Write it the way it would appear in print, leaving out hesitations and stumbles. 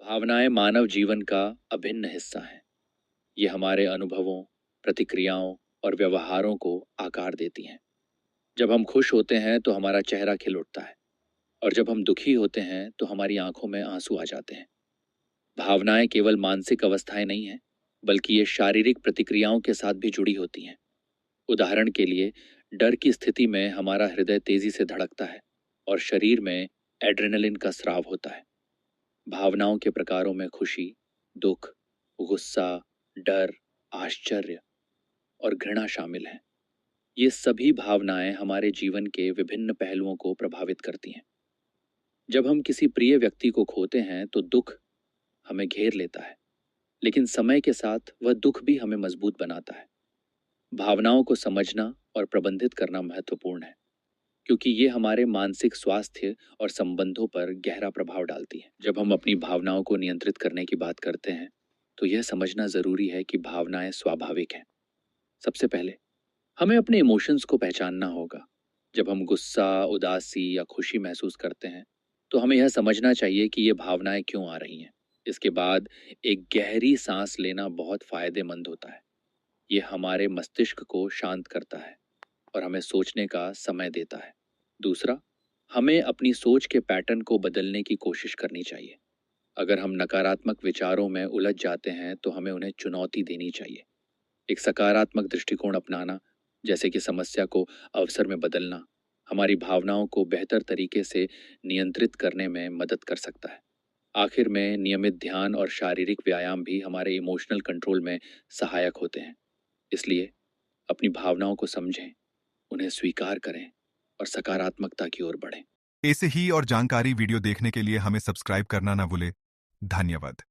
भावनाएं मानव जीवन का अभिन्न हिस्सा हैं। ये हमारे अनुभवों, प्रतिक्रियाओं और व्यवहारों को आकार देती हैं। जब हम खुश होते हैं तो हमारा चेहरा खिल उठता है, और जब हम दुखी होते हैं तो हमारी आंखों में आंसू आ जाते हैं। भावनाएं केवल मानसिक अवस्थाएं नहीं हैं, बल्कि ये शारीरिक प्रतिक्रियाओं के साथ भी जुड़ी होती हैं। उदाहरण के लिए, डर की स्थिति में हमारा हृदय तेजी से धड़कता है और शरीर में एड्रेनलिन का स्राव होता है। भावनाओं के प्रकारों में खुशी, दुख, गुस्सा, डर, आश्चर्य और घृणा शामिल हैं। ये सभी भावनाएं हमारे जीवन के विभिन्न पहलुओं को प्रभावित करती हैं। जब हम किसी प्रिय व्यक्ति को खोते हैं तो दुख हमें घेर लेता है, लेकिन समय के साथ वह दुख भी हमें मजबूत बनाता है। भावनाओं को समझना और प्रबंधित करना महत्वपूर्ण है, क्योंकि ये हमारे मानसिक स्वास्थ्य और संबंधों पर गहरा प्रभाव डालती है। जब हम अपनी भावनाओं को नियंत्रित करने की बात करते हैं, तो यह समझना जरूरी है कि भावनाएं स्वाभाविक हैं। सबसे पहले हमें अपने इमोशंस को पहचानना होगा। जब हम गुस्सा, उदासी या खुशी महसूस करते हैं, तो हमें यह समझना चाहिए कि ये भावनाएं क्यों आ रही हैं। इसके बाद एक गहरी सांस लेना बहुत फायदेमंद होता है। ये हमारे मस्तिष्क को शांत करता है और हमें सोचने का समय देता है। दूसरा, हमें अपनी सोच के पैटर्न को बदलने की कोशिश करनी चाहिए। अगर हम नकारात्मक विचारों में उलझ जाते हैं तो हमें उन्हें चुनौती देनी चाहिए। एक सकारात्मक दृष्टिकोण अपनाना, जैसे कि समस्या को अवसर में बदलना, हमारी भावनाओं को बेहतर तरीके से नियंत्रित करने में मदद कर सकता है। आखिर में नियमित ध्यान और शारीरिक व्यायाम भी हमारे इमोशनल कंट्रोल में सहायक होते हैं। इसलिए अपनी भावनाओं को समझें, उन्हें स्वीकार करें और सकारात्मकता की ओर बढ़ें। ऐसे ही और जानकारी वीडियो देखने के लिए हमें सब्सक्राइब करना ना भूले। धन्यवाद।